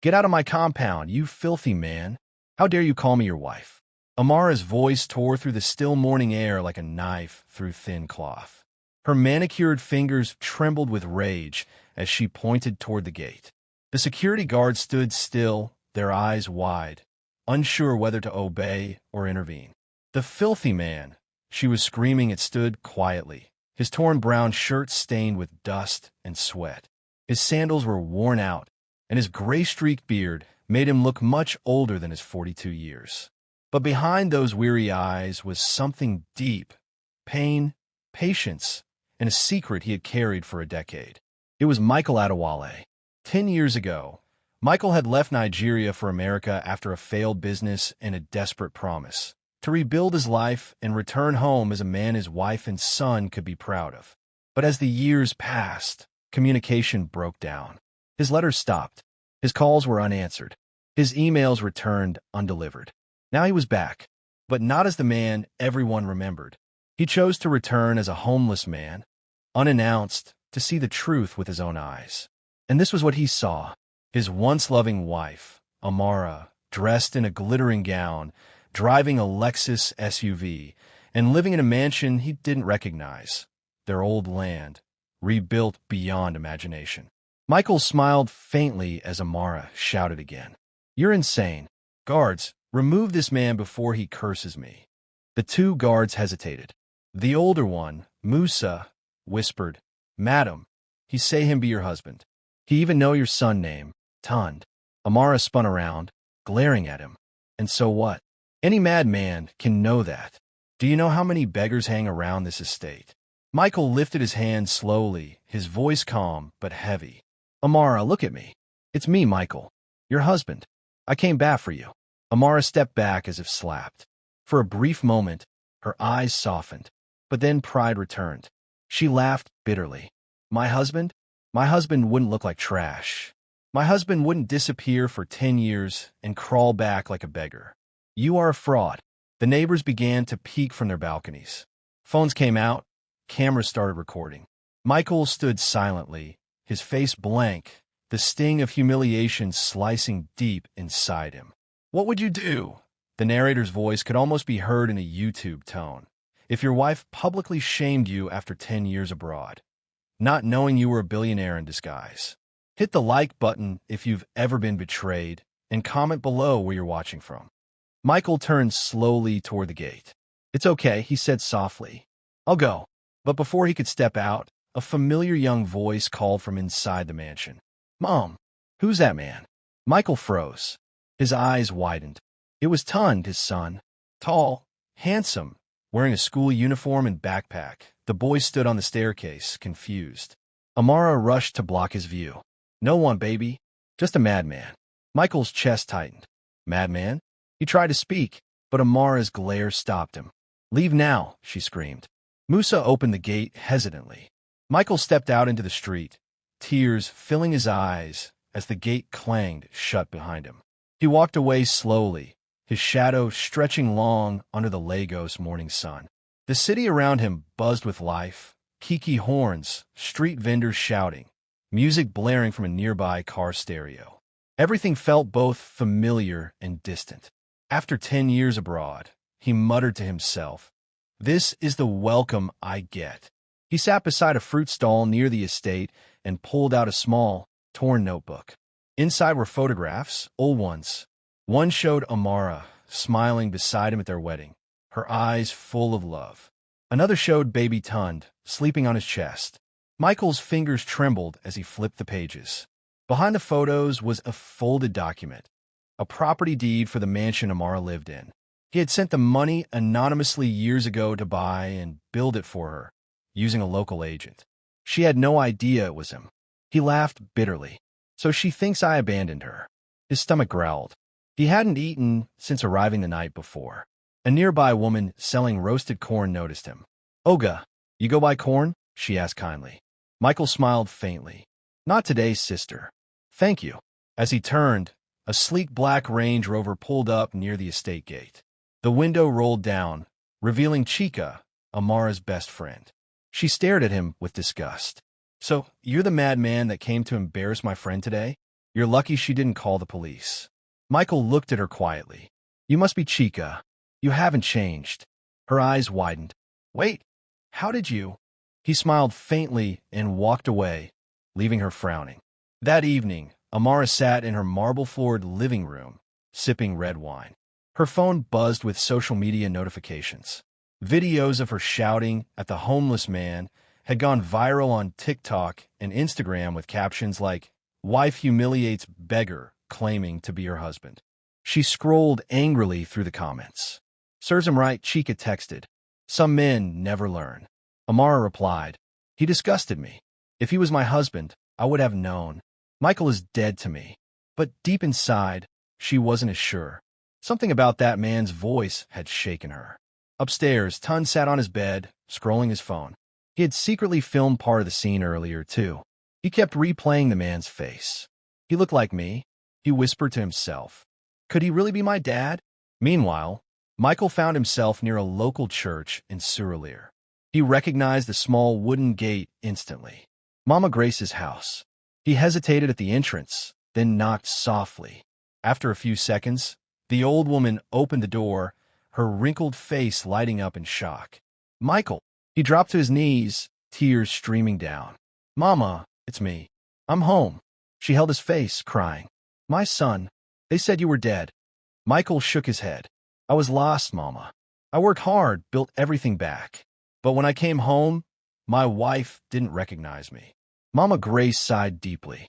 "Get out of my compound, you filthy man. How dare you call me your wife?" Amara's voice tore through the still morning air like a knife through thin cloth. Her manicured fingers trembled with rage as she pointed toward the gate. The security guards stood still, their eyes wide, unsure whether to obey or intervene. "The filthy man!" she was screaming. It stood quietly, his torn brown shirt stained with dust and sweat. His sandals were worn out, and his gray-streaked beard made him look much older than his 42 years. But behind those weary eyes was something deep: pain, patience, and a secret he had carried for a decade. It was Michael Adewale. 10 years ago, Michael had left Nigeria for America after a failed business and a desperate promise to rebuild his life and return home as a man his wife and son could be proud of. But as the years passed, communication broke down. His letters stopped. His calls were unanswered. His emails returned undelivered. Now he was back, but not as the man everyone remembered. He chose to return as a homeless man, unannounced, to see the truth with his own eyes. And this was what he saw: his once loving wife, Amara, dressed in a glittering gown, driving a Lexus SUV, and living in a mansion he didn't recognize. Their old land, rebuilt beyond imagination. Michael smiled faintly as Amara shouted again, "You're insane. Guards, remove this man before he curses me." The two guards hesitated. The older one, Musa, whispered, "Madam, he say him be your husband. He even know your son name, Tund." Amara spun around, glaring at him. "And so what? Any madman can know that. Do you know how many beggars hang around this estate?" Michael lifted his hand slowly, his voice calm but heavy. "Amara, look at me. It's me, Michael, your husband. I came back for you." Amara stepped back as if slapped. For a brief moment, her eyes softened, but then pride returned. She laughed bitterly. My husband wouldn't look like trash. My husband wouldn't disappear for 10 years and crawl back like a beggar. You are a fraud." The neighbors began to peek from their balconies. Phones came out. Cameras started recording. Michael stood silently, his face blank, the sting of humiliation slicing deep inside him. "What would you do?" The narrator's voice could almost be heard in a YouTube tone. "If your wife publicly shamed you after 10 years abroad, not knowing you were a billionaire in disguise?" Hit the like button if you've ever been betrayed, and comment below where you're watching from. Michael turned slowly toward the gate. "It's okay," he said softly. "I'll go." But before he could step out, a familiar young voice called from inside the mansion. "Mom, who's that man?" Michael froze. His eyes widened. It was Tund, his son. Tall, handsome, wearing a school uniform and backpack. The boy stood on the staircase, confused. Amara rushed to block his view. "No one, baby. Just a madman." Michael's chest tightened. "Madman?" He tried to speak, but Amara's glare stopped him. "Leave now," she screamed. Musa opened the gate hesitantly. Michael stepped out into the street, tears filling his eyes as the gate clanged shut behind him. He walked away slowly, his shadow stretching long under the Lagos morning sun. The city around him buzzed with life, kiki horns, street vendors shouting, music blaring from a nearby car stereo. Everything felt both familiar and distant. After 10 years abroad, he muttered to himself, "This is the welcome I get." He sat beside a fruit stall near the estate and pulled out a small, torn notebook. Inside were photographs, old ones. One showed Amara, smiling beside him at their wedding, her eyes full of love. Another showed baby Tund, sleeping on his chest. Michael's fingers trembled as he flipped the pages. Behind the photos was a folded document, a property deed for the mansion Amara lived in. He had sent the money anonymously years ago to buy and build it for her, using a local agent. She had no idea it was him. He laughed bitterly. "So she thinks I abandoned her." His stomach growled. He hadn't eaten since arriving the night before. A nearby woman selling roasted corn noticed him. "Oga, you go buy corn?" she asked kindly. Michael smiled faintly. "Not today, sister. Thank you." As he turned, a sleek black Range Rover pulled up near the estate gate. The window rolled down, revealing Chica, Amara's best friend. She stared at him with disgust. "So, you're the madman that came to embarrass my friend today? You're lucky she didn't call the police. Michael looked at her quietly. You must be Chica. You haven't changed. Her eyes widened. Wait, how did you? He smiled faintly and walked away, leaving her frowning. That evening, Amara sat in her marble-floored living room, sipping red wine. Her phone buzzed with social media notifications. Videos of her shouting at the homeless man had gone viral on TikTok and Instagram with captions like, "Wife humiliates beggar claiming to be her husband." She scrolled angrily through the comments. Serves him right, Chica texted. Some men never learn. Amara replied, he disgusted me. If he was my husband, I would have known. Michael is dead to me. But deep inside, she wasn't as sure. Something about that man's voice had shaken her. Upstairs, Tun sat on his bed, scrolling his phone. He had secretly filmed part of the scene earlier, too. He kept replaying the man's face. He looked like me, he whispered to himself. Could he really be my dad? Meanwhile, Michael found himself near a local church in Surulere. He recognized the small wooden gate instantly. Mama Grace's house. He hesitated at the entrance, then knocked softly. After a few seconds, the old woman opened the door, her wrinkled face lighting up in shock. Michael! He dropped to his knees, tears streaming down. Mama, it's me. I'm home. She held his face, crying. My son. They said you were dead. Michael shook his head. I was lost, Mama. I worked hard, built everything back. But when I came home, my wife didn't recognize me. Mama Grace sighed deeply.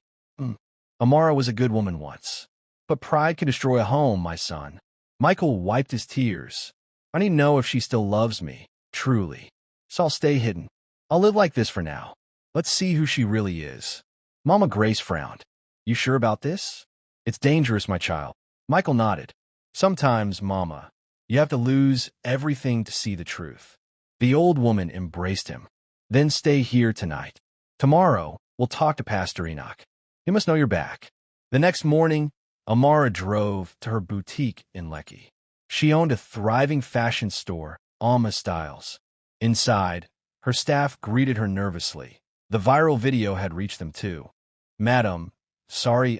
Amara was a good woman once. But pride can destroy a home, my son. Michael wiped his tears. I need to know if she still loves me, truly. So I'll stay hidden. I'll live like this for now. Let's see who she really is. Mama Grace frowned. You sure about this? It's dangerous, my child. Michael nodded. Sometimes, Mama, you have to lose everything to see the truth. The old woman embraced him. Then stay here tonight. Tomorrow, we'll talk to Pastor Enoch. He must know you're back. The next morning, Amara drove to her boutique in Lekki. She owned a thriving fashion store, Alma Styles. Inside, her staff greeted her nervously. The viral video had reached them too. Madam, sorry,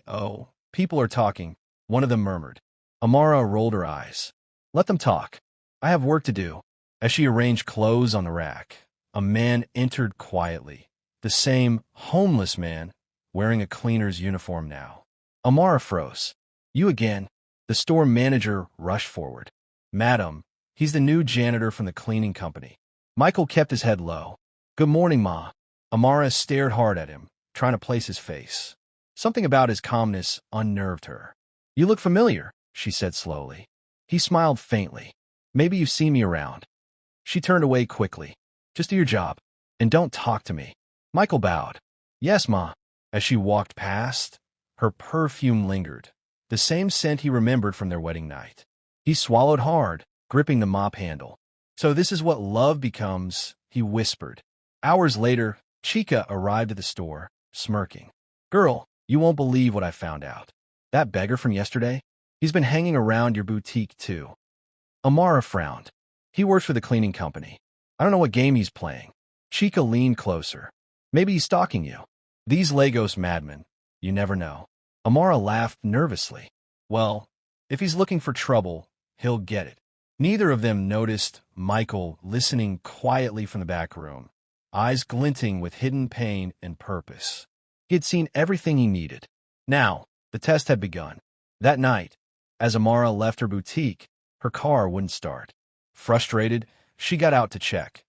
people are talking, one of them murmured. Amara rolled her eyes. Let them talk. I have work to do. As she arranged clothes on the rack, a man entered quietly. The same homeless man, wearing a cleaner's uniform now. Amara froze. You again? The store manager rushed forward. Madam, he's the new janitor from the cleaning company. Michael kept his head low. Good morning, Ma. Amara stared hard at him, trying to place his face. Something about his calmness unnerved her. You look familiar, she said slowly. He smiled faintly. Maybe you've seen me around. She turned away quickly. Just do your job, and don't talk to me. Michael bowed. Yes, Ma. As she walked past, her perfume lingered, the same scent he remembered from their wedding night. He swallowed hard, gripping the mop handle. So this is what love becomes, he whispered. Hours later, Chica arrived at the store, smirking. Girl, you won't believe what I found out. That beggar from yesterday? He's been hanging around your boutique, too. Amara frowned. He works for the cleaning company. I don't know what game he's playing. Chica leaned closer. Maybe he's stalking you. These Lagos madmen, you never know. Amara laughed nervously. Well, if he's looking for trouble, he'll get it. Neither of them noticed Michael listening quietly from the back room, eyes glinting with hidden pain and purpose. He had seen everything he needed. Now, the test had begun. That night, as Amara left her boutique, her car wouldn't start. Frustrated, she got out to check,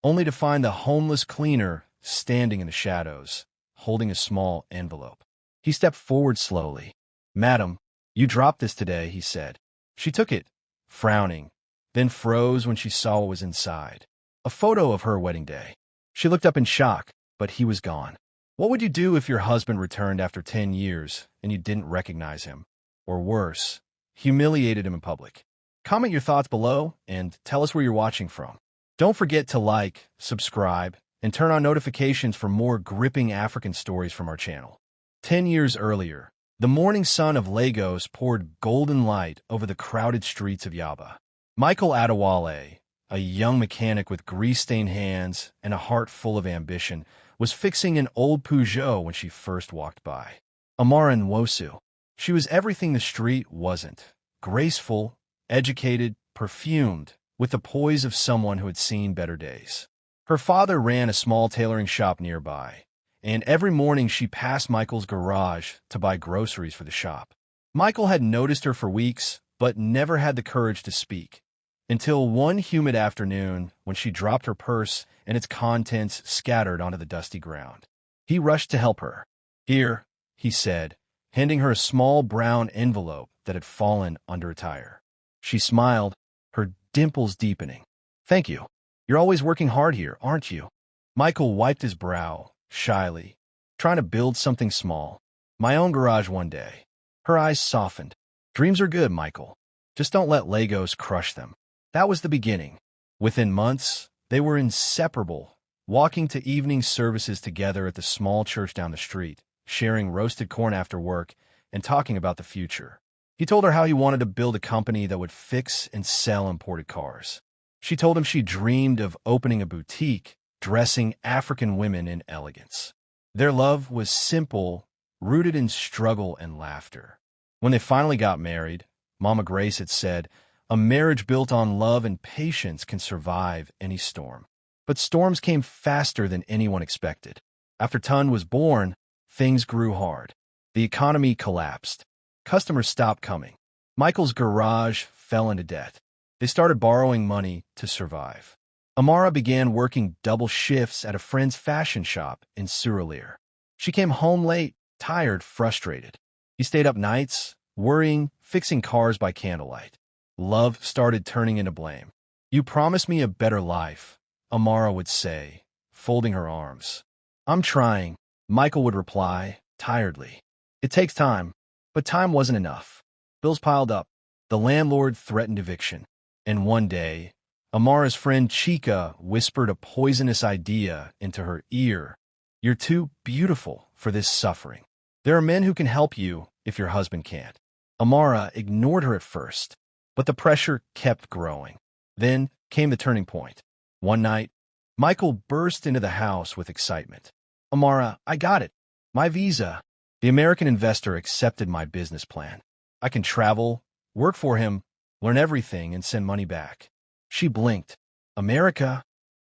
only to find the homeless cleaner standing in the shadows, holding a small envelope. He stepped forward slowly. Madam, you dropped this today, he said. She took it, frowning, then froze when she saw what was inside. A photo of her wedding day. She looked up in shock, but he was gone. What would you do if your husband returned after 10 years and you didn't recognize him? Or worse, humiliated him in public? Comment your thoughts below and tell us where you're watching from. Don't forget to like, subscribe, and turn on notifications for more gripping African stories from our channel. 10 years earlier, the morning sun of Lagos poured golden light over the crowded streets of Yaba. Michael Adewale, a young mechanic with grease-stained hands and a heart full of ambition, was fixing an old Peugeot when she first walked by. Amara Nwosu. She was everything the street wasn't. Graceful, educated, perfumed, with the poise of someone who had seen better days. Her father ran a small tailoring shop nearby, and every morning she passed Michael's garage to buy groceries for the shop. Michael had noticed her for weeks, but never had the courage to speak. Until one humid afternoon when she dropped her purse and its contents scattered onto the dusty ground. He rushed to help her. "Here," he said, handing her a small brown envelope that had fallen under a tire. She smiled, her dimples deepening. "Thank you. You're always working hard here, aren't you?" Michael wiped his brow, shyly, trying to build something small. "My own garage one day." Her eyes softened. "Dreams are good, Michael. Just don't let Legos crush them." That was the beginning. Within months, they were inseparable, walking to evening services together at the small church down the street, sharing roasted corn after work, and talking about the future. He told her how he wanted to build a company that would fix and sell imported cars. She told him she dreamed of opening a boutique, dressing African women in elegance. Their love was simple, rooted in struggle and laughter. When they finally got married, Mama Grace had said, "A marriage built on love and patience can survive any storm." But storms came faster than anyone expected. After Tun was born, things grew hard. The economy collapsed. Customers stopped coming. Michael's garage fell into debt. They started borrowing money to survive. Amara began working double shifts at a friend's fashion shop in Surulere. She came home late, tired, frustrated. He stayed up nights, worrying, fixing cars by candlelight. Love started turning into blame. "You promised me a better life," Amara would say, folding her arms. "I'm trying," Michael would reply, tiredly. "It takes time." But time wasn't enough. Bills piled up. The landlord threatened eviction. And one day, Amara's friend Chica whispered a poisonous idea into her ear. "You're too beautiful for this suffering. There are men who can help you if your husband can't." Amara ignored her at first, but the pressure kept growing. Then came the turning point. One night, Michael burst into the house with excitement. "Amara, I got it. My visa. The American investor accepted my business plan. I can travel, work for him, learn everything, and send money back." She blinked. "America?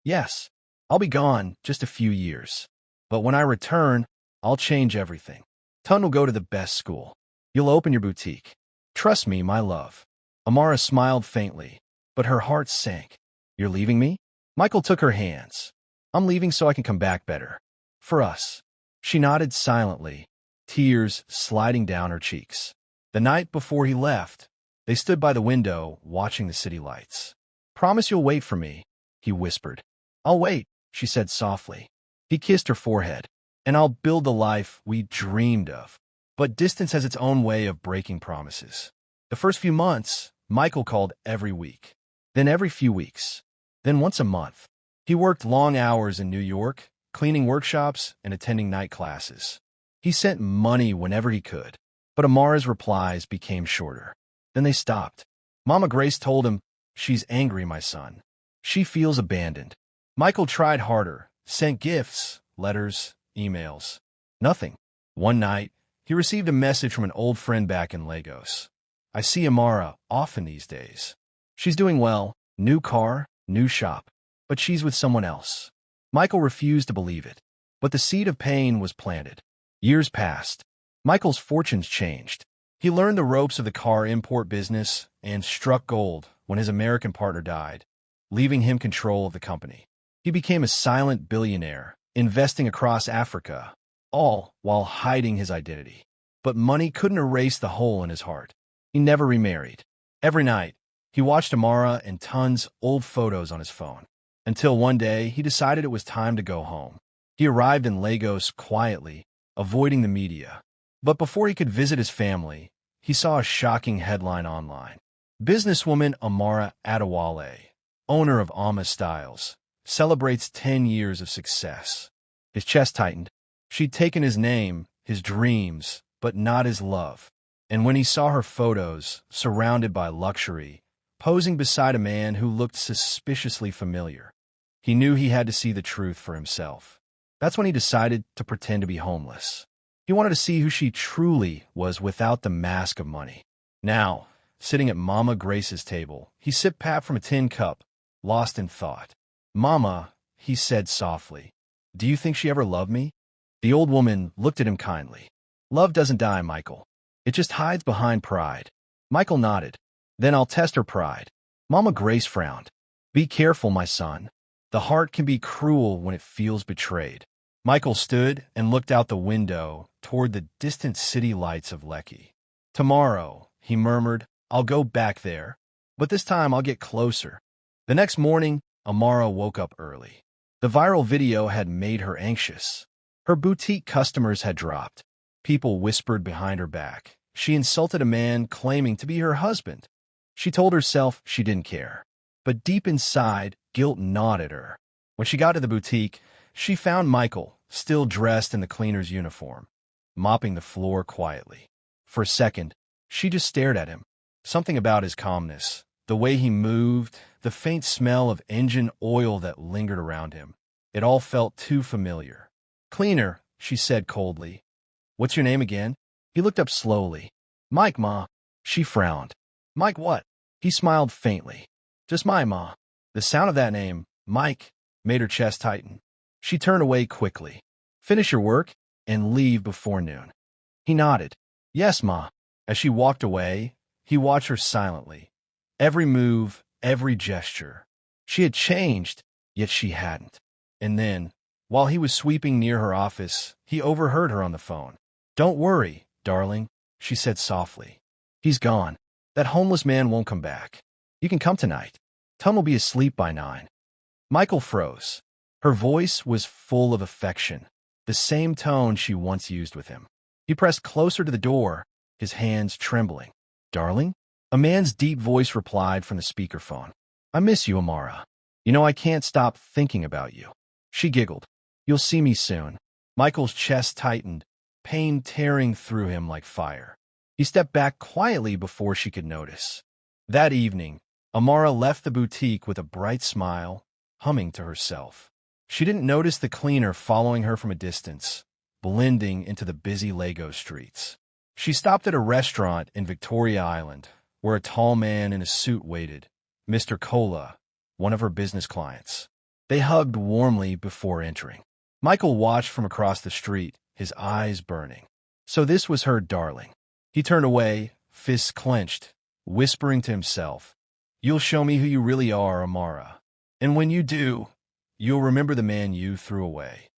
Yes. I'll be gone just a few years. But when I return, I'll change everything. Tun will go to the best school. You'll open your boutique. Trust me, my love." Amara smiled faintly, but her heart sank. "You're leaving me?" Michael took her hands. "I'm leaving so I can come back better. For us." She nodded silently, tears sliding down her cheeks. The night before he left, they stood by the window watching the city lights. "Promise you'll wait for me," he whispered. "I'll wait," she said softly. He kissed her forehead. "And I'll build the life we dreamed of." But distance has its own way of breaking promises. The first few months, Michael called every week, then every few weeks, then once a month. He worked long hours in New York, cleaning workshops and attending night classes. He sent money whenever he could, but Amara's replies became shorter. Then they stopped. Mama Grace told him, "She's angry, my son. She feels abandoned." Michael tried harder, sent gifts, letters, emails. Nothing. One night, he received a message from an old friend back in Lagos. "I see Amara often these days. She's doing well, new car, new shop, but she's with someone else." Michael refused to believe it, but the seed of pain was planted. Years passed. Michael's fortunes changed. He learned the ropes of the car import business and struck gold when his American partner died, leaving him control of the company. He became a silent billionaire, investing across Africa, all while hiding his identity. But money couldn't erase the hole in his heart. He never remarried. Every night, he watched Amara and Tun's old photos on his phone, until one day he decided it was time to go home. He arrived in Lagos quietly, avoiding the media. But before he could visit his family, he saw a shocking headline online. Businesswoman Amara Adewale, owner of Ama Styles, celebrates 10 years of success. His chest tightened. She'd taken his name, his dreams, but not his love. And when he saw her photos, surrounded by luxury, posing beside a man who looked suspiciously familiar, he knew he had to see the truth for himself. That's when he decided to pretend to be homeless. He wanted to see who she truly was without the mask of money. Now, sitting at Mama Grace's table, he sipped pap from a tin cup, lost in thought. "Mama," he said softly, "do you think she ever loved me?" The old woman looked at him kindly. "Love doesn't die, Michael. It just hides behind pride." Michael nodded. "Then I'll test her pride." Mama Grace frowned. "Be careful, my son. The heart can be cruel when it feels betrayed." Michael stood and looked out the window toward the distant city lights of Lecky. "Tomorrow," he murmured, "I'll go back there, but this time I'll get closer." The next morning, Amara woke up early. The viral video had made her anxious. Her boutique customers had dropped. People whispered behind her back. She insulted a man claiming to be her husband. She told herself she didn't care. But deep inside, guilt gnawed at her. When she got to the boutique, she found Michael, still dressed in the cleaner's uniform, mopping the floor quietly. For a second, she just stared at him. Something about his calmness, the way he moved, the faint smell of engine oil that lingered around him. It all felt too familiar. "Cleaner," she said coldly. "What's your name again?" He looked up slowly. "Mike, Ma." She frowned. "Mike what?" He smiled faintly. "Just my Ma." The sound of that name, Mike, made her chest tighten. She turned away quickly. "Finish your work and leave before noon." He nodded. "Yes, Ma." As she walked away, he watched her silently. Every move, every gesture. She had changed, yet she hadn't. And then, while he was sweeping near her office, he overheard her on the phone. "Don't worry, darling," she said softly. "He's gone. That homeless man won't come back. You can come tonight. Tom will be asleep by 9. Michael froze. Her voice was full of affection, the same tone she once used with him. He pressed closer to the door, his hands trembling. "Darling?" A man's deep voice replied from the speakerphone. "I miss you, Amara. You know I can't stop thinking about you." She giggled. "You'll see me soon." Michael's chest tightened, pain tearing through him like fire. He stepped back quietly before she could notice. That evening, Amara left the boutique with a bright smile, humming to herself. She didn't notice the cleaner following her from a distance, blending into the busy Lego streets. She stopped at a restaurant in Victoria Island, where a tall man in a suit waited, Mr. Cola, one of her business clients. They hugged warmly before entering. Michael watched from across the street, his eyes burning. So this was her darling. He turned away, fists clenched, whispering to himself, "You'll show me who you really are, Amara. And when you do, you'll remember the man you threw away."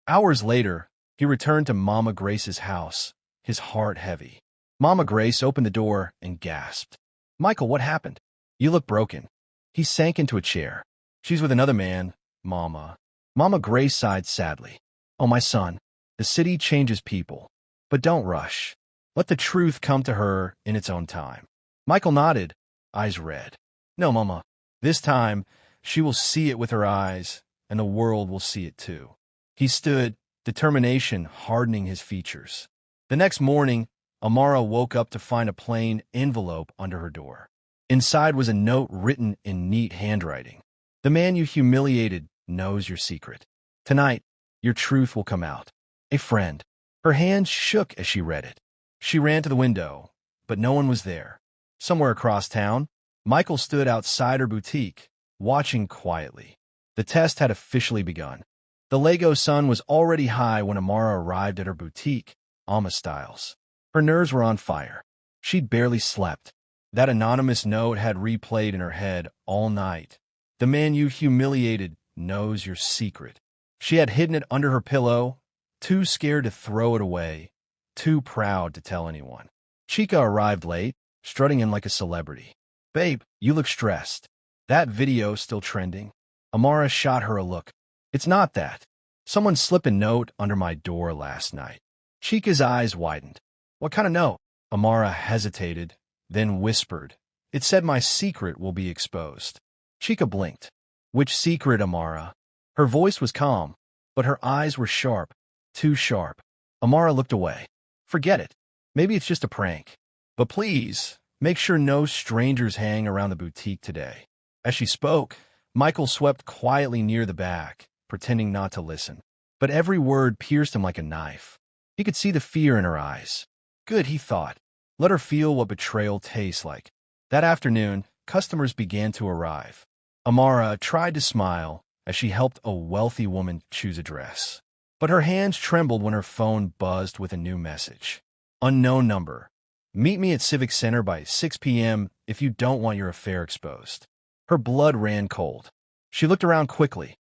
Hours later, he returned to Mama Grace's house, his heart heavy. Mama Grace opened the door and gasped. "Michael, what happened? You look broken." He sank into a chair. "She's with another man, Mama." Mama Grace sighed sadly. "Oh, my son, the city changes people. But don't rush. Let the truth come to her in its own time." Michael nodded, eyes red. "No, Mama. This time, she will see it with her eyes, and the world will see it too." He stood, determination hardening his features. The next morning, Amara woke up to find a plain envelope under her door. Inside was a note written in neat handwriting. "The man you humiliated knows your secret. Tonight, your truth will come out. A friend." Her hands shook as she read it. She ran to the window, but no one was there. Somewhere across town, Michael stood outside her boutique, watching quietly. The test had officially begun. The Lego sun was already high when Amara arrived at her boutique, Alma Styles. Her nerves were on fire. She'd barely slept. That anonymous note had replayed in her head all night. "The man you humiliated knows your secret." She had hidden it under her pillow, too scared to throw it away, too proud to tell anyone. Chica arrived late, strutting in like a celebrity. "Babe, you look stressed. That video still trending?" Amara shot her a look. "It's not that. Someone slipped a note under my door last night." Chica's eyes widened. "What kind of note?" Amara hesitated, then whispered. "It said my secret will be exposed." Chica blinked. "Which secret, Amara?" Her voice was calm, but her eyes were sharp, too sharp. Amara looked away. "Forget it. Maybe it's just a prank. But please, make sure no strangers hang around the boutique today." As she spoke, Michael swept quietly near the back, pretending not to listen. But every word pierced him like a knife. He could see the fear in her eyes. Good, he thought. Let her feel what betrayal tastes like. That afternoon, customers began to arrive. Amara tried to smile as she helped a wealthy woman choose a dress. But her hands trembled when her phone buzzed with a new message. Unknown number. Meet me at Civic Center by 6 p.m. if you don't want your affair exposed. Her blood ran cold. She looked around quickly.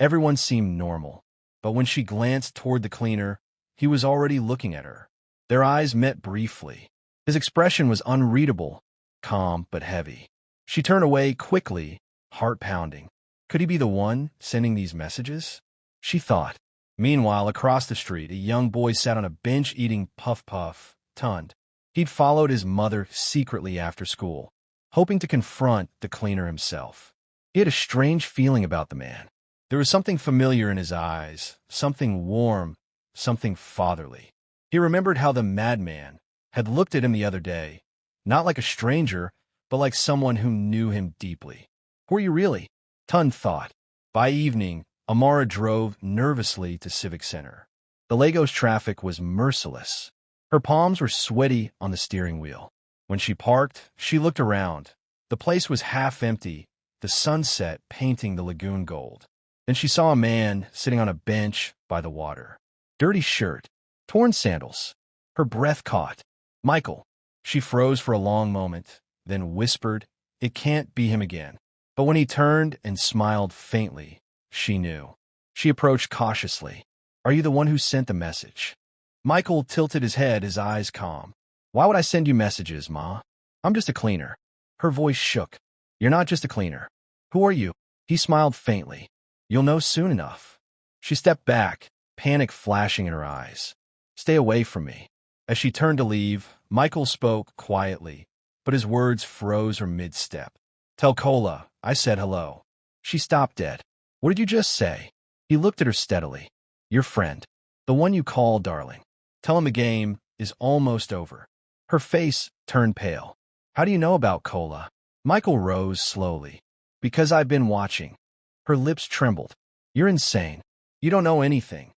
Everyone seemed normal. But when she glanced toward the cleaner, he was already looking at her. Their eyes met briefly. His expression was unreadable, calm but heavy. She turned away quickly, heart pounding. Could he be the one sending these messages? She thought. Meanwhile, across the street, a young boy sat on a bench eating puff-puff, tunned. He'd followed his mother secretly after school, hoping to confront the cleaner himself. He had a strange feeling about the man. There was something familiar in his eyes, something warm, something fatherly. He remembered how the madman had looked at him the other day, not like a stranger, but like someone who knew him deeply. Who are you really? Tun thought. By evening, Amara drove nervously to Civic Center. The Lagos traffic was merciless. Her palms were sweaty on the steering wheel. When she parked, she looked around. The place was half empty, the sunset painting the lagoon gold. Then she saw a man sitting on a bench by the water. Dirty shirt, torn sandals. Her breath caught. Michael. She froze for a long moment, then whispered, "It can't be him again." But when he turned and smiled faintly, she knew. She approached cautiously. "Are you the one who sent the message?" Michael tilted his head, his eyes calm. "Why would I send you messages, Ma? I'm just a cleaner." Her voice shook. "You're not just a cleaner. Who are you?" He smiled faintly. "You'll know soon enough." She stepped back, panic flashing in her eyes. "Stay away from me." As she turned to leave, Michael spoke quietly, but his words froze her mid-step. "Tell Cola I said hello." She stopped dead. "What did you just say?" He looked at her steadily. "Your friend. The one you call darling. Tell him the game is almost over." Her face turned pale. "How do you know about Cola?" Michael rose slowly. "Because I've been watching." Her lips trembled. "You're insane. You don't know anything."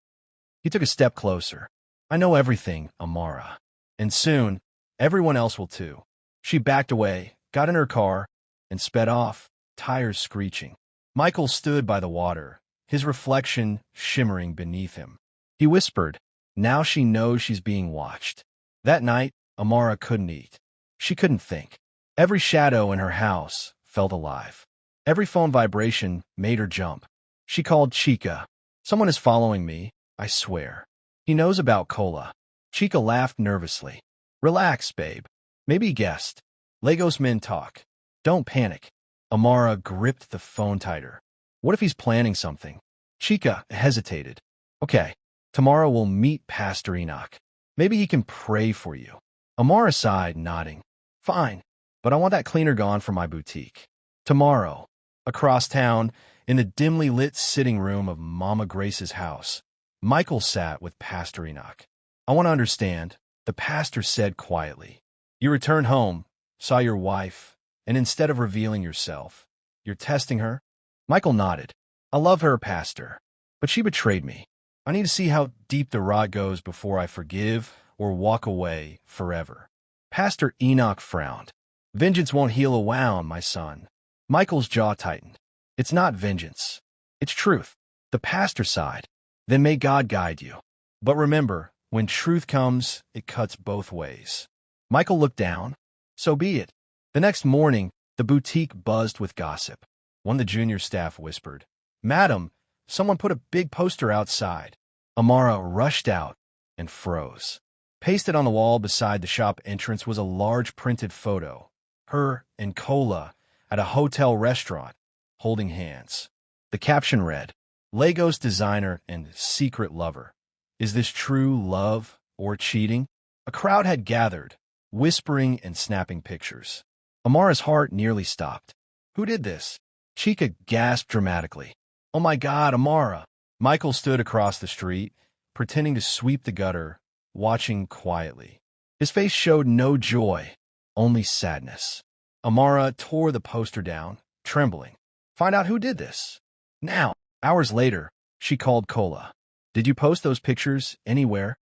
He took a step closer. "I know everything, Amara. And soon, everyone else will too." She backed away, got in her car, and sped off, tires screeching. Michael stood by the water, his reflection shimmering beneath him. He whispered, "Now she knows she's being watched." That night, Amara couldn't eat. She couldn't think. Every shadow in her house felt alive. Every phone vibration made her jump. She called Chica. "Someone is following me, I swear. He knows about Cola." Chica laughed nervously. "Relax, babe. Maybe he guessed. Lagos men talk. Don't panic." Amara gripped the phone tighter. What if he's planning something? Chica hesitated. "Okay, tomorrow we'll meet Pastor Enoch. Maybe he can pray for you." Amara sighed, nodding. "Fine, but I want that cleaner gone from my boutique." Tomorrow, across town, in the dimly lit sitting room of Mama Grace's house, Michael sat with Pastor Enoch. "I want to understand," the pastor said quietly. "You returned home, saw your wife, and instead of revealing yourself, you're testing her?" Michael nodded. "I love her, Pastor, but she betrayed me. I need to see how deep the rot goes before I forgive or walk away forever." Pastor Enoch frowned. "Vengeance won't heal a wound, my son." Michael's jaw tightened. "It's not vengeance. It's truth." The pastor sighed. "Then may God guide you. But remember, when truth comes, it cuts both ways." Michael looked down. "So be it." The next morning, the boutique buzzed with gossip. One of the junior staff whispered, "Madam, someone put a big poster outside." Amara rushed out and froze. Pasted on the wall beside the shop entrance was a large printed photo. Her and Cola at a hotel restaurant, holding hands. The caption read, "Lagos designer and secret lover. Is this true love or cheating?" A crowd had gathered, whispering and snapping pictures. Amara's heart nearly stopped. "Who did this?" Chica gasped dramatically. "Oh my God, Amara!" Michael stood across the street, pretending to sweep the gutter, watching quietly. His face showed no joy, only sadness. Amara tore the poster down, trembling. "Find out who did this. Now." Hours later, she called Cola. "Did you post those pictures anywhere?"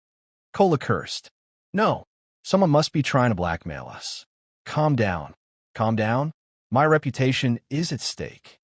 Kola cursed. No, someone must be trying to blackmail us. Calm down. Calm down? My reputation is at stake.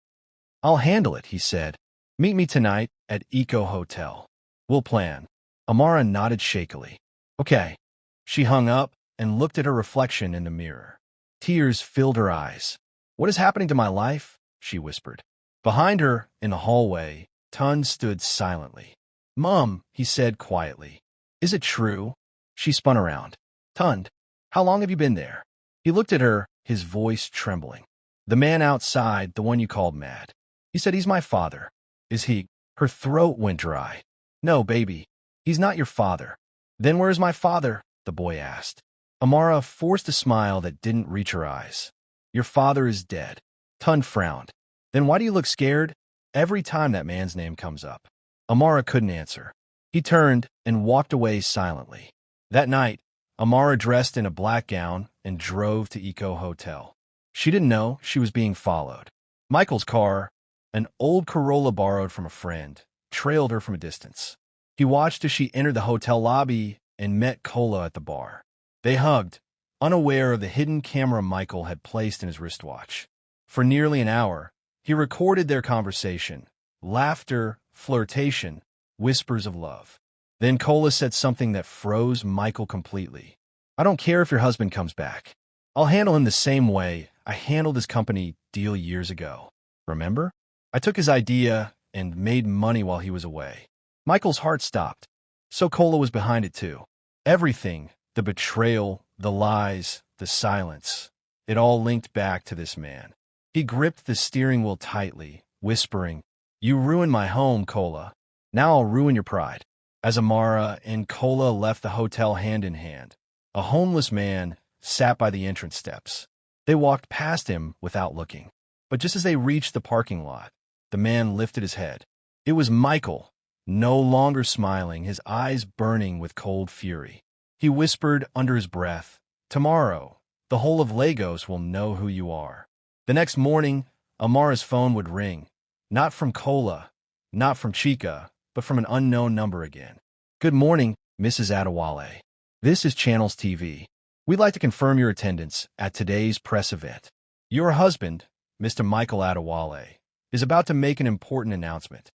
I'll handle it, he said. Meet me tonight at Eco Hotel. We'll plan. Amara nodded shakily. Okay. She hung up and looked at her reflection in the mirror. Tears filled her eyes. What is happening to my life? She whispered. Behind her, in the hallway, Tun stood silently. Mom, he said quietly. Is it true? She spun around. Tun, how long have you been there? He looked at her, his voice trembling. The man outside, the one you called mad. He said he's my father. Is he? Her throat went dry. No, baby. He's not your father. Then where's my father? The boy asked. Amara forced a smile that didn't reach her eyes. Your father is dead. Tun frowned. Then why do you look scared? Every time that man's name comes up. Amara couldn't answer. He turned and walked away silently. That night, Amara dressed in a black gown and drove to Eco Hotel. She didn't know she was being followed. Michael's car, an old Corolla borrowed from a friend, trailed her from a distance. He watched as she entered the hotel lobby and met Kola at the bar. They hugged, unaware of the hidden camera Michael had placed in his wristwatch. For nearly an hour, he recorded their conversation, laughter, flirtation, whispers of love. Then Kola said something that froze Michael completely. I don't care if your husband comes back. I'll handle him the same way I handled his company deal years ago. Remember? I took his idea and made money while he was away. Michael's heart stopped. So Kola was behind it too. Everything, the betrayal, the lies, the silence, it all linked back to this man. He gripped the steering wheel tightly, whispering, You ruined my home, Kola. Now I'll ruin your pride. As Amara and Kola left the hotel hand in hand, a homeless man sat by the entrance steps. They walked past him without looking. But just as they reached the parking lot, the man lifted his head. It was Michael, no longer smiling, his eyes burning with cold fury. He whispered under his breath, Tomorrow, the whole of Lagos will know who you are. The next morning, Amara's phone would ring, not from Kola, not from Chica, but from an unknown number again. Good morning, Mrs. Adewale. This is Channels TV. We'd like to confirm your attendance at today's press event. Your husband, Mr. Michael Adewale, is about to make an important announcement.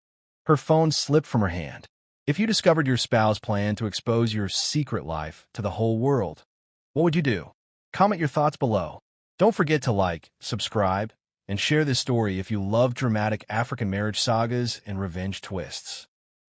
Her phone slipped from her hand. If you discovered your spouse planned to expose your secret life to the whole world, what would you do? Comment your thoughts below. Don't forget to like, subscribe, and share this story if you love dramatic African marriage sagas and revenge twists.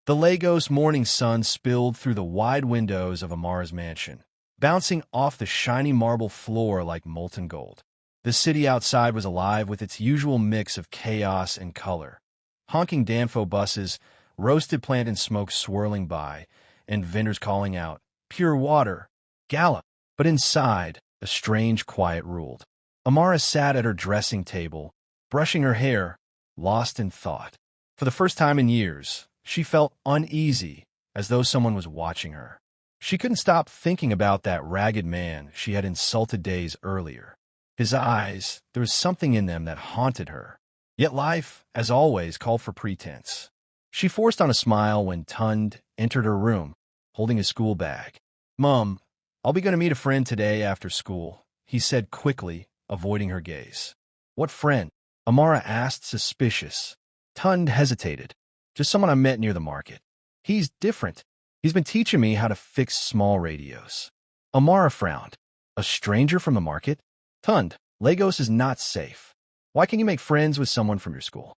The Lagos morning sun spilled through the wide windows of Amara's mansion, bouncing off the shiny marble floor like molten gold. The city outside was alive with its usual mix of chaos and color. Honking Danfo buses, roasted plantain smoke swirling by, and vendors calling out, Pure water, gallop. But inside, a strange quiet ruled. Amara sat at her dressing table, brushing her hair, lost in thought. For the first time in years, she felt uneasy, as though someone was watching her. She couldn't stop thinking about that ragged man she had insulted days earlier. His eyes, there was something in them that haunted her. Yet life, as always, called for pretense. She forced on a smile when Tund entered her room, holding his school bag. Mom, I'll be going to meet a friend today after school, he said quickly, avoiding her gaze. What friend? Amara asked, suspicious. Tund hesitated. Just someone I met near the market. He's different. He's been teaching me how to fix small radios. Amara frowned. A stranger from the market? Tund, Lagos is not safe. Why can't you make friends with someone from your school?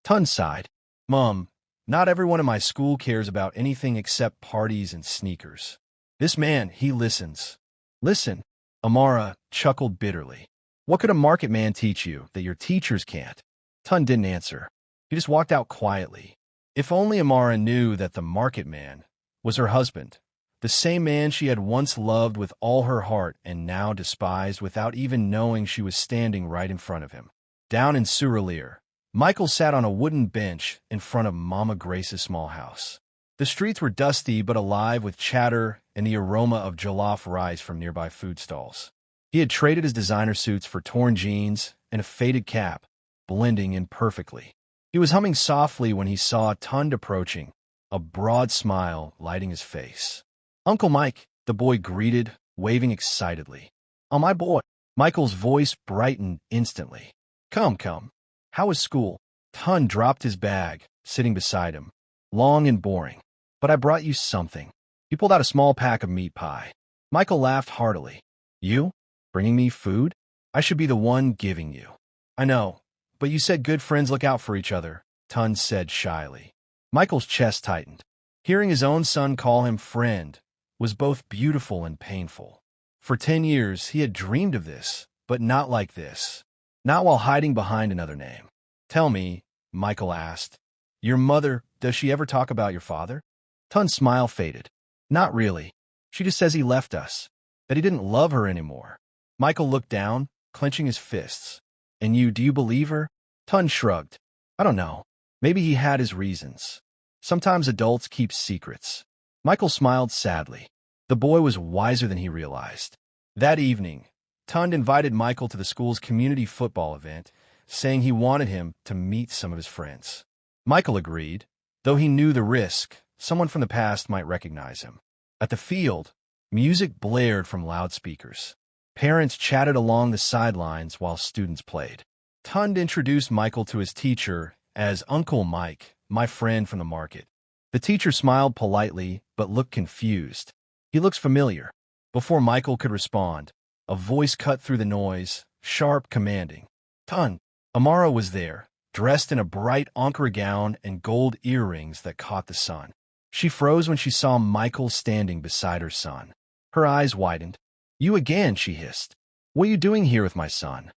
Tund sighed. Mom, not everyone in my school cares about anything except parties and sneakers. This man, he listens. Listen, Amara chuckled bitterly. What could a market man teach you that your teachers can't? Tund didn't answer. He just walked out quietly. If only Amara knew that the market man was her husband, the same man she had once loved with all her heart and now despised without even knowing she was standing right in front of him. Down in Surelier, Michael sat on a wooden bench in front of Mama Grace's small house. The streets were dusty but alive with chatter and the aroma of jollof rice from nearby food stalls. He had traded his designer suits for torn jeans and a faded cap, blending in perfectly. He was humming softly when he saw Tund approaching, a broad smile lighting his face. Uncle Mike, the boy greeted, waving excitedly. Oh, my boy. Michael's voice brightened instantly. Come, come. How is school? Tun dropped his bag, sitting beside him. Long and boring. But I brought you something. He pulled out a small pack of meat pie. Michael laughed heartily. You? Bringing me food? I should be the one giving you. I know, but you said good friends look out for each other, Tun said shyly. Michael's chest tightened. Hearing his own son call him friend was both beautiful and painful. For 10 years, he had dreamed of this, but not like this. Not while hiding behind another name. Tell me, Michael asked, your mother, does she ever talk about your father? Tun's smile faded. Not really. She just says he left us, that he didn't love her anymore. Michael looked down, clenching his fists. And do you believe her? Tun shrugged. I don't know. Maybe he had his reasons. Sometimes adults keep secrets. Michael smiled sadly. The boy was wiser than he realized. That evening, Tund invited Michael to the school's community football event, saying he wanted him to meet some of his friends. Michael agreed, though he knew the risk. Someone from the past might recognize him. At the field, music blared from loudspeakers. Parents chatted along the sidelines while students played. Tund introduced Michael to his teacher as Uncle Mike, my friend from the market. The teacher smiled politely but looked confused. He looks familiar. Before Michael could respond, a voice cut through the noise, sharp, commanding. Tund. Amara was there, dressed in a bright ochre gown and gold earrings that caught the sun. She froze when she saw Michael standing beside her son. Her eyes widened. You again, she hissed. What are you doing here with my son?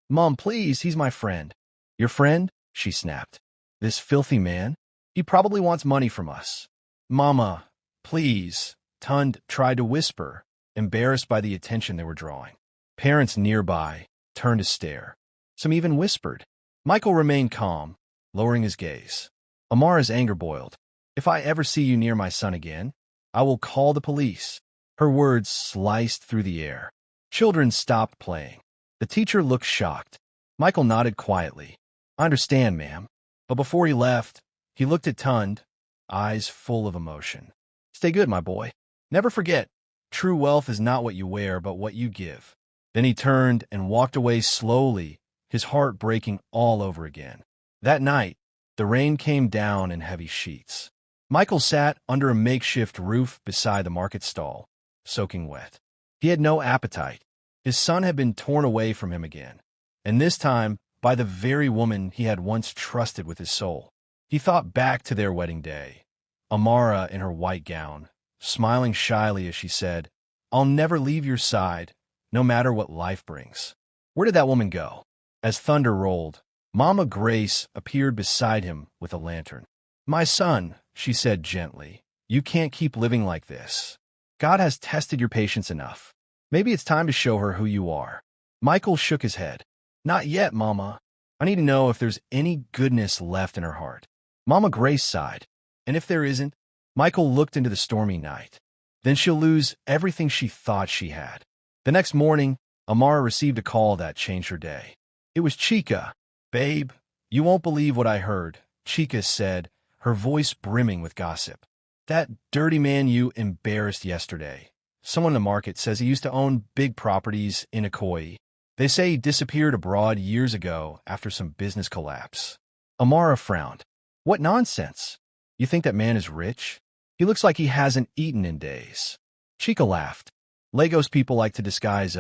Mom, please, he's my friend. Your friend? She snapped. This filthy man? He probably wants money from us. Mama, please, Tund tried to whisper, embarrassed by the attention they were drawing. Parents nearby turned to stare. Some even whispered. Michael remained calm, lowering his gaze. Amara's anger boiled. If I ever see you near my son again, I will call the police. Her words sliced through the air. Children stopped playing. The teacher looked shocked. Michael nodded quietly. I understand, ma'am. But before he left, he looked at Tund, eyes full of emotion. Stay good, my boy. Never forget, true wealth is not what you wear, but what you give. Then he turned and walked away slowly, his heart breaking all over again. That night, the rain came down in heavy sheets. Michael sat under a makeshift roof beside the market stall, soaking wet. He had no appetite. His son had been torn away from him again, and this time by the very woman he had once trusted with his soul. He thought back to their wedding day. Amara in her white gown, smiling shyly as she said, I'll never leave your side, no matter what life brings. Where did that woman go? As thunder rolled, Mama Grace appeared beside him with a lantern. My son, she said gently, you can't keep living like this. God has tested your patience enough. Maybe it's time to show her who you are. Michael shook his head. Not yet, Mama. I need to know if there's any goodness left in her heart. Mama Grace sighed. And if there isn't, Michael looked into the stormy night. Then she'll lose everything she thought she had. The next morning, Amara received a call that changed her day. It was Chica. Babe, you won't believe what I heard, Chica said, her voice brimming with gossip. That dirty man you embarrassed yesterday. Someone in the market says he used to own big properties in Ikoyi. They say he disappeared abroad years ago after some business collapse. Amara frowned. What nonsense. You think that man is rich? He looks like he hasn't eaten in days. Chica laughed. Lagos people like to disguise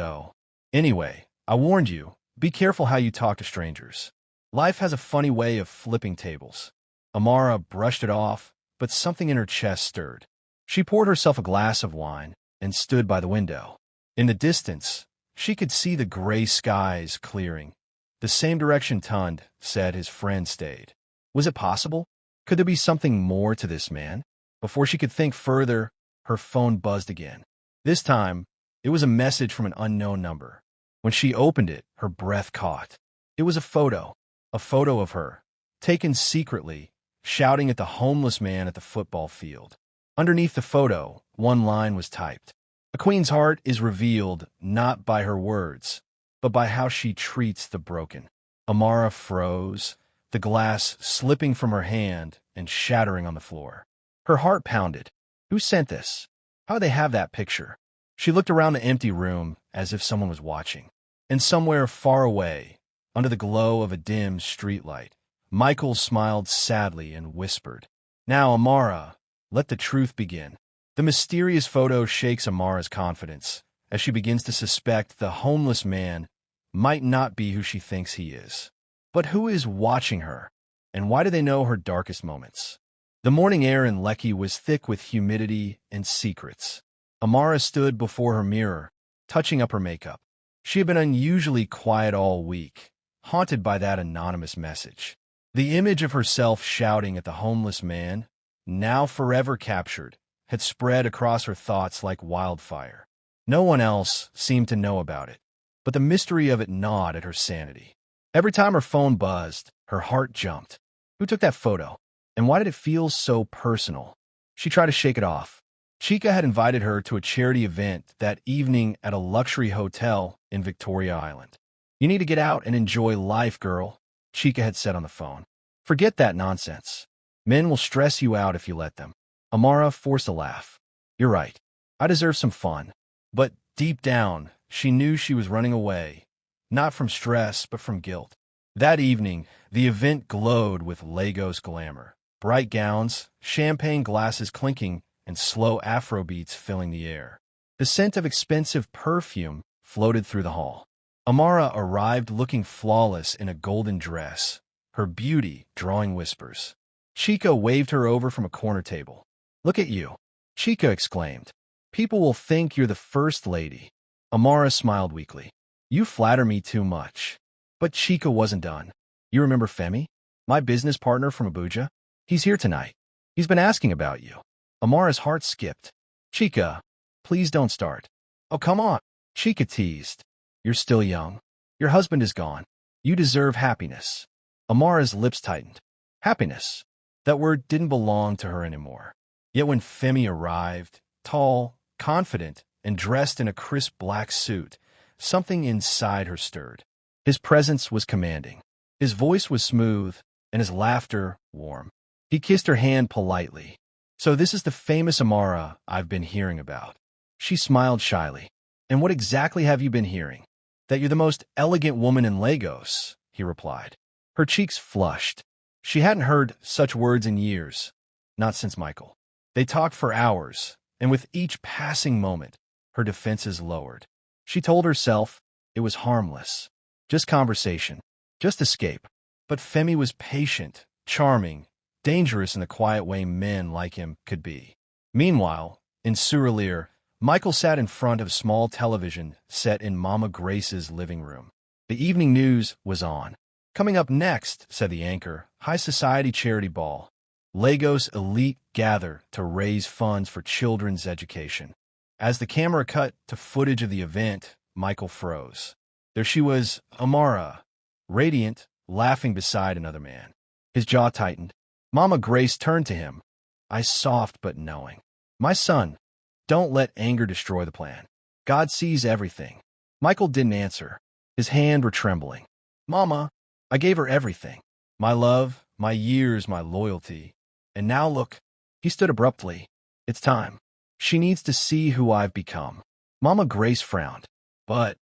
Anyway, I warned you. Be careful how you talk to strangers. Life has a funny way of flipping tables. Amara brushed it off, but something in her chest stirred. She poured herself a glass of wine and stood by the window. In the distance, she could see the gray skies clearing. The same direction Tund said his friend stayed. Was it possible? Could there be something more to this man? Before she could think further, her phone buzzed again. This time, it was a message from an unknown number. When she opened it, her breath caught. It was a photo of her, taken secretly, shouting at the homeless man at the football field. Underneath the photo, one line was typed. A queen's heart is revealed not by her words, but by how she treats the broken. Amara froze, the glass slipping from her hand and shattering on the floor. Her heart pounded. Who sent this? How'd they have that picture? She looked around the empty room as if someone was watching. And somewhere far away, under the glow of a dim streetlight, Michael smiled sadly and whispered, "Now, Amara, let the truth begin." The mysterious photo shakes Amara's confidence as she begins to suspect the homeless man might not be who she thinks he is. But who is watching her, and why do they know her darkest moments? The morning air in Lekki was thick with humidity and secrets. Amara stood before her mirror, touching up her makeup. She had been unusually quiet all week, haunted by that anonymous message. The image of herself shouting at the homeless man, now forever captured, had spread across her thoughts like wildfire. No one else seemed to know about it, but the mystery of it gnawed at her sanity. Every time her phone buzzed, her heart jumped. Who took that photo? And why did it feel so personal? She tried to shake it off. Chica had invited her to a charity event that evening at a luxury hotel in Victoria Island. "You need to get out and enjoy life, girl," Chica had said on the phone. "Forget that nonsense. Men will stress you out if you let them." Amara forced a laugh. "You're right. I deserve some fun." But deep down, she knew she was running away, not from stress, but from guilt. That evening, the event glowed with Lagos glamour. Bright gowns, champagne glasses clinking, and slow Afro beats filling the air. The scent of expensive perfume floated through the hall. Amara arrived looking flawless in a golden dress, her beauty drawing whispers. Chica waved her over from a corner table. "Look at you," Chica exclaimed. "People will think you're the first lady." Amara smiled weakly. "You flatter me too much." But Chica wasn't done. "You remember Femi, my business partner from Abuja? He's here tonight. He's been asking about you." Amara's heart skipped. "Chica, please don't start." "Oh, come on," Chica teased. "You're still young. Your husband is gone. You deserve happiness." Amara's lips tightened. Happiness. That word didn't belong to her anymore. Yet when Femi arrived, tall, confident, and dressed in a crisp black suit, something inside her stirred. His presence was commanding. His voice was smooth, and his laughter warm. He kissed her hand politely. "So this is the famous Amara I've been hearing about." She smiled shyly. "And what exactly have you been hearing?" "That you're the most elegant woman in Lagos," he replied. Her cheeks flushed. She hadn't heard such words in years, not since Michael. They talked for hours, and with each passing moment, her defenses lowered. She told herself it was harmless, just conversation, just escape. But Femi was patient, charming, dangerous in the quiet way men like him could be. Meanwhile, in Surulere, Michael sat in front of a small television set in Mama Grace's living room. The evening news was on. "Coming up next," said the anchor, "High Society Charity Ball. Lagos elite gather to raise funds for children's education." As the camera cut to footage of the event, Michael froze. There she was, Amara, radiant, laughing beside another man. His jaw tightened. Mama Grace turned to him, eyes soft but knowing. "My son, don't let anger destroy the plan. God sees everything." Michael didn't answer. His hands were trembling. "Mama, I gave her everything. My love, my years, my loyalty. And now look." He stood abruptly. "It's time. She needs to see who I've become." Mama Grace frowned. "But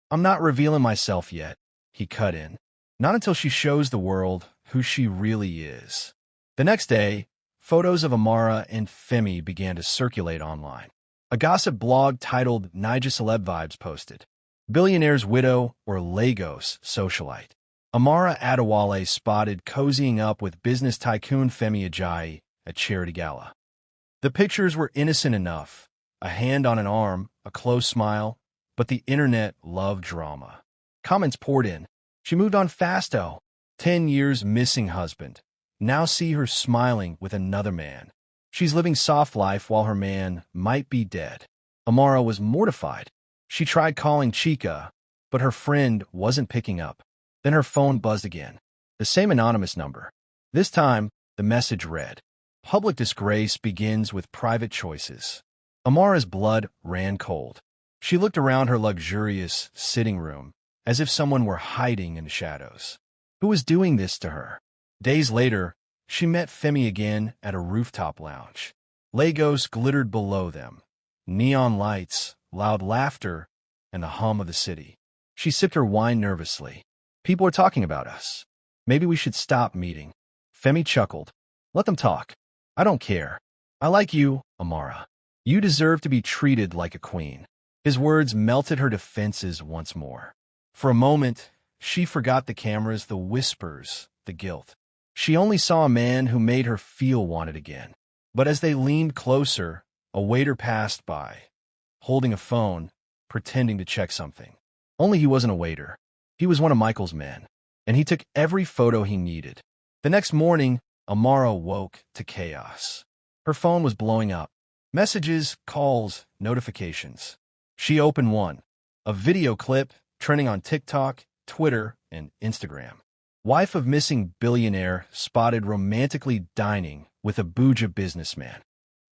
I'm not revealing myself yet," he cut in. "Not until she shows the world who she really is." The next day, photos of Amara and Femi began to circulate online. A gossip blog titled Naija Celeb Vibes posted, "Billionaire's widow or Lagos socialite." Amara Adewale spotted cozying up with business tycoon Femi Ajayi at charity gala. The pictures were innocent enough, a hand on an arm, a close smile, but the internet loved drama. Comments poured in. "She moved on fasto. 10 years missing husband. Now see her smiling with another man. She's living soft life while her man might be dead." Amara was mortified. She tried calling Chica, but her friend wasn't picking up. Then her phone buzzed again. The same anonymous number. This time, the message read, "Public disgrace begins with private choices." Amara's blood ran cold. She looked around her luxurious sitting room, as if someone were hiding in the shadows. Who was doing this to her? Days later, she met Femi again at a rooftop lounge. Lagos glittered below them. neon lights, loud laughter, and the hum of the city. She sipped her wine nervously. People are talking about us. Maybe we should stop meeting. Femi chuckled. Let them talk. I don't care. I like you, Amara. You deserve to be treated like a queen. His words melted her defenses once more. For a moment, she forgot the cameras, the whispers, the guilt. She only saw a man who made her feel wanted again. But as they leaned closer, a waiter passed by, holding a phone, pretending to check something. Only he wasn't a waiter. He was one of Michael's men, and he took every photo he needed. The next morning, Amara woke to chaos. Her phone was blowing up. Messages, calls, notifications. She opened one, a video clip trending on TikTok, Twitter, and Instagram. Wife of missing billionaire spotted romantically dining with a Abuja businessman.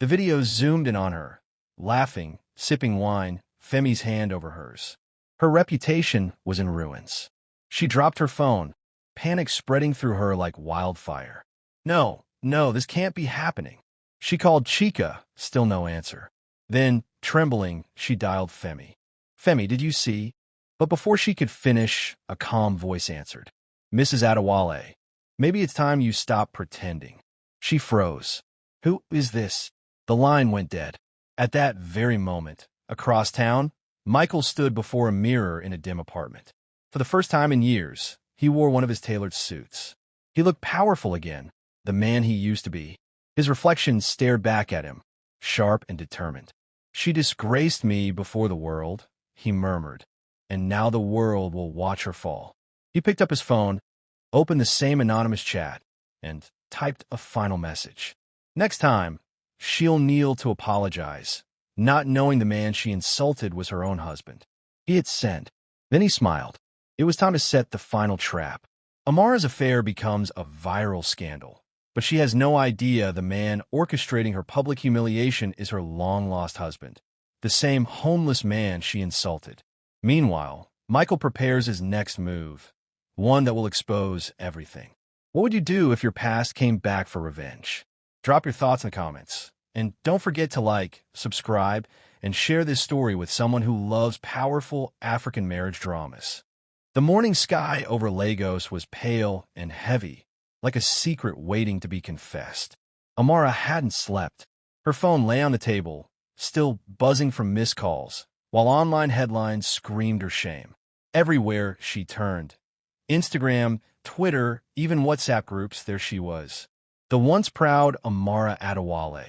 The video zoomed in on her, laughing, sipping wine, Femi's hand over hers. Her reputation was in ruins. She dropped her phone, panic spreading through her like wildfire. No, this can't be happening. She called Chica, still no answer. Then, trembling, she dialed Femi. Femi, did you see? But before she could finish, a calm voice answered. Mrs. Adewale, maybe it's time you stop pretending. She froze. Who is this? The line went dead. At that very moment, across town, Michael stood before a mirror in a dim apartment. For the first time in years, he wore one of his tailored suits. He looked powerful again, the man he used to be. His reflection stared back at him, sharp and determined. She disgraced me before the world, he murmured, and now the world will watch her fall. He picked up his phone, opened the same anonymous chat, and typed a final message. Next time, she'll kneel to apologize, not knowing the man she insulted was her own husband. He hit send. Then he smiled. It was time to set the final trap. Amara's affair becomes a viral scandal, but she has no idea the man orchestrating her public humiliation is her long-lost husband, the same homeless man she insulted. Meanwhile, Michael prepares his next move, one that will expose everything. What would you do if your past came back for revenge? Drop your thoughts in the comments. And don't forget to like, subscribe, and share this story with someone who loves powerful African marriage dramas. The morning sky over Lagos was pale and heavy, like a secret waiting to be confessed. Amara hadn't slept. Her phone lay on the table, still buzzing from missed calls, while online headlines screamed her shame. Everywhere she turned, Instagram, Twitter, even WhatsApp groups, there she was. The once proud Amara Adewale,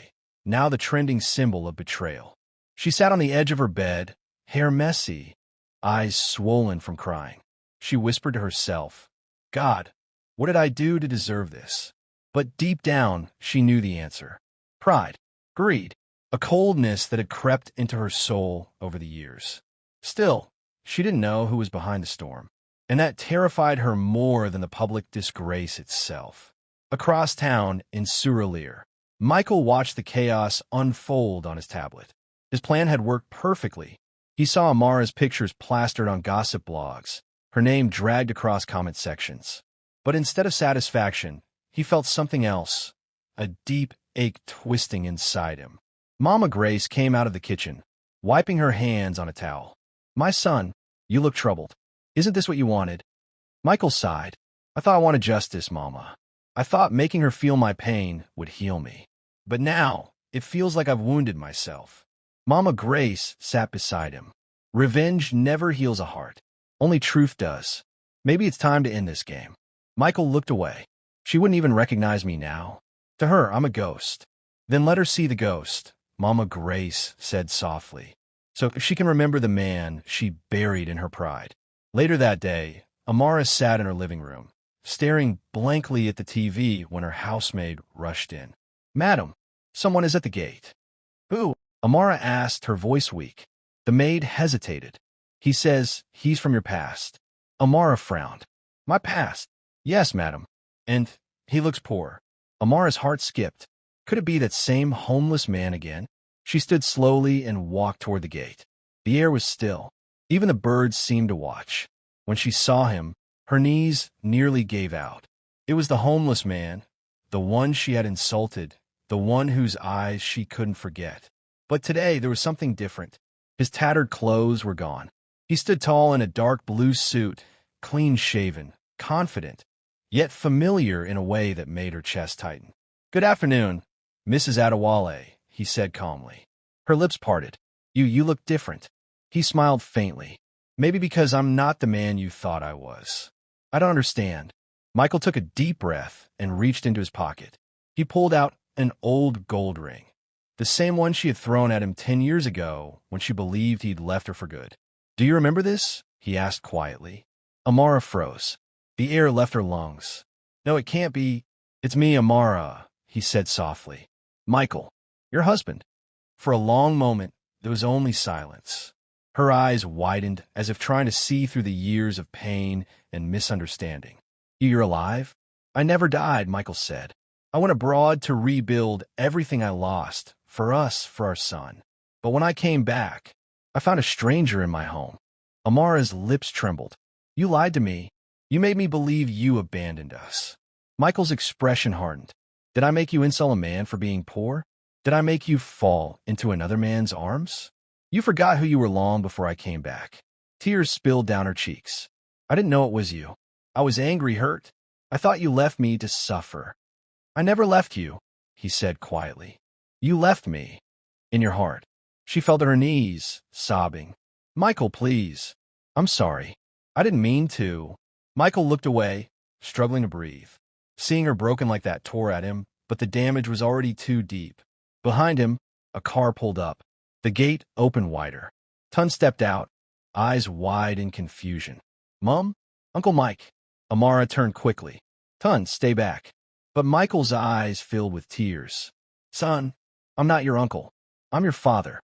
now the trending symbol of betrayal. She sat on the edge of her bed, hair messy, eyes swollen from crying. She whispered to herself, God, what did I do to deserve this? But deep down, she knew the answer. Pride, greed, a coldness that had crept into her soul over the years. Still, she didn't know who was behind the storm, and that terrified her more than the public disgrace itself. Across town in Surulere, Michael watched the chaos unfold on his tablet. His plan had worked perfectly. He saw Amara's pictures plastered on gossip blogs, her name dragged across comment sections. But instead of satisfaction, he felt something else, a deep ache twisting inside him. Mama Grace came out of the kitchen, wiping her hands on a towel. My son, you look troubled. Isn't this what you wanted? Michael sighed. I thought I wanted justice, Mama. I thought making her feel my pain would heal me. But now, it feels like I've wounded myself. Mama Grace sat beside him. Revenge never heals a heart. Only truth does. Maybe it's time to end this game. Michael looked away. She wouldn't even recognize me now. To her, I'm a ghost. Then let her see the ghost, Mama Grace said softly, so she can remember the man she buried in her pride. Later that day, Amara sat in her living room, staring blankly at the TV when her housemaid rushed in. Madam, someone is at the gate. Who? Amara asked, her voice weak. The maid hesitated. He says he's from your past. Amara frowned. My past? Yes, madam. And he looks poor. Amara's heart skipped. Could it be that same homeless man again? She stood slowly and walked toward the gate. The air was still. Even the birds seemed to watch. When she saw him, her knees nearly gave out. It was the homeless man, the one she had insulted, the one whose eyes she couldn't forget. But today there was something different. His tattered clothes were gone. He stood tall in a dark blue suit, clean-shaven, confident, yet familiar in a way that made her chest tighten. "Good afternoon, Mrs. Adewale," he said calmly. Her lips parted. You look different." He smiled faintly. "Maybe because I'm not the man you thought I was." "I don't understand." Michael took a deep breath and reached into his pocket. He pulled out an old gold ring, the same one she had thrown at him 10 years ago when she believed he'd left her for good. "Do you remember this?" he asked quietly. Amara froze. The air left her lungs. "No, it can't be. It's me, Amara," he said softly. "Michael, your husband." For a long moment, there was only silence. Her eyes widened as if trying to see through the years of pain and misunderstanding. "You're alive?" "I never died," Michael said. "I went abroad to rebuild everything I lost, for us, for our son. But when I came back, I found a stranger in my home." Amara's lips trembled. "You lied to me. You made me believe you abandoned us." Michael's expression hardened. "Did I make you insult a man for being poor? Did I make you fall into another man's arms? You forgot who you were long before I came back." Tears spilled down her cheeks. "I didn't know it was you. I was angry, hurt. I thought you left me to suffer." "I never left you," he said quietly. "You left me. In your heart." She fell to her knees, sobbing. "Michael, please. I'm sorry. I didn't mean to." Michael looked away, struggling to breathe. Seeing her broken like that tore at him, but the damage was already too deep. Behind him, a car pulled up. The gate opened wider. Tun stepped out, eyes wide in confusion. "Mom? Uncle Mike." Amara turned quickly. "Tun, stay back." But Michael's eyes filled with tears. "Son, I'm not your uncle. I'm your father."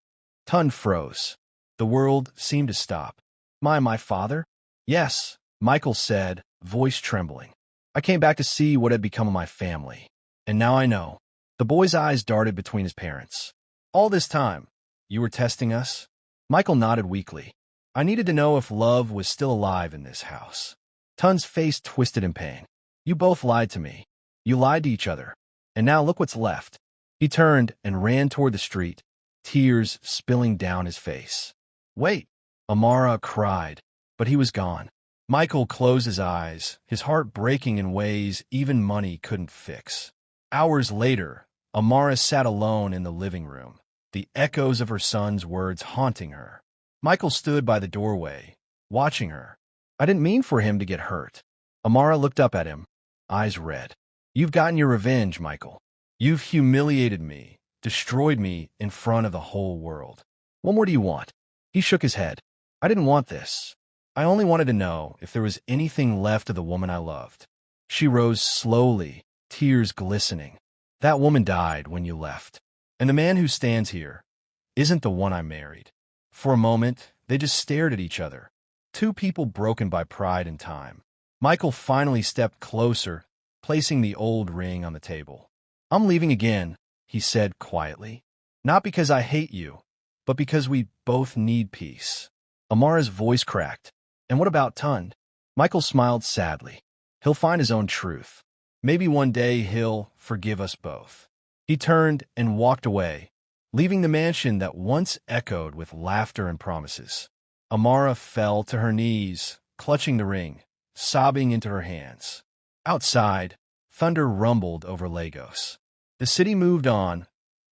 Tun froze. The world seemed to stop. My father?" "Yes," Michael said, voice trembling. "I came back to see what had become of my family. And now I know." The boy's eyes darted between his parents. "All this time, you were testing us?" Michael nodded weakly. "I needed to know if love was still alive in this house." Tun's face twisted in pain. "You both lied to me. You lied to each other. And now look what's left." He turned and ran toward the street, tears spilling down his face. "Wait!" Amara cried, but he was gone. Michael closed his eyes, his heart breaking in ways even money couldn't fix. Hours later, Amara sat alone in the living room, the echoes of her son's words haunting her. Michael stood by the doorway, watching her. "I didn't mean for him to get hurt." Amara looked up at him, eyes red. "You've gotten your revenge, Michael. You've humiliated me, destroyed me in front of the whole world. What more do you want?" He shook his head. "I didn't want this. I only wanted to know if there was anything left of the woman I loved." She rose slowly, tears glistening. "That woman died when you left. And the man who stands here isn't the one I married." For a moment, they just stared at each other. Two people broken by pride and time. Michael finally stepped closer, placing the old ring on the table. "I'm leaving again," he said quietly. "Not because I hate you, but because we both need peace." Amara's voice cracked. "And what about Tun?" Michael smiled sadly. "He'll find his own truth. Maybe one day he'll forgive us both." He turned and walked away, leaving the mansion that once echoed with laughter and promises. Amara fell to her knees, clutching the ring, sobbing into her hands. Outside, thunder rumbled over Lagos. The city moved on,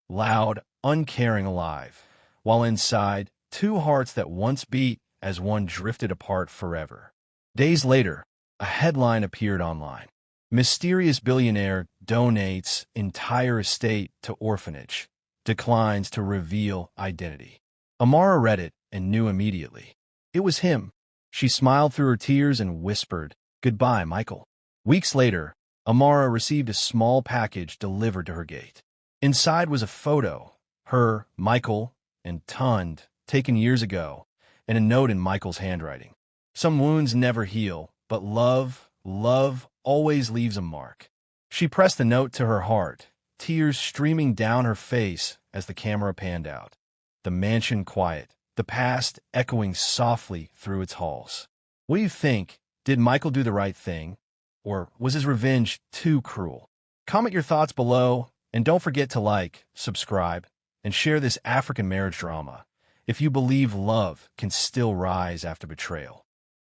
loud, uncaring, alive, while inside, two hearts that once beat as one drifted apart forever. Days later, a headline appeared online. "Mysterious billionaire donates entire estate to orphanage, declines to reveal identity." Amara read it and knew immediately. It was him. She smiled through her tears and whispered, "Goodbye, Michael." Weeks later, Amara received a small package delivered to her gate. Inside was a photo, her, Michael, and Tund, taken years ago, and a note in Michael's handwriting. "Some wounds never heal, but love always leaves a mark." She pressed the note to her heart, tears streaming down her face as the camera panned out. The mansion quiet, the past echoing softly through its halls. What do you think? Did Michael do the right thing? Or was his revenge too cruel? Comment your thoughts below, and don't forget to like, subscribe, and share this African marriage drama if you believe love can still rise after betrayal.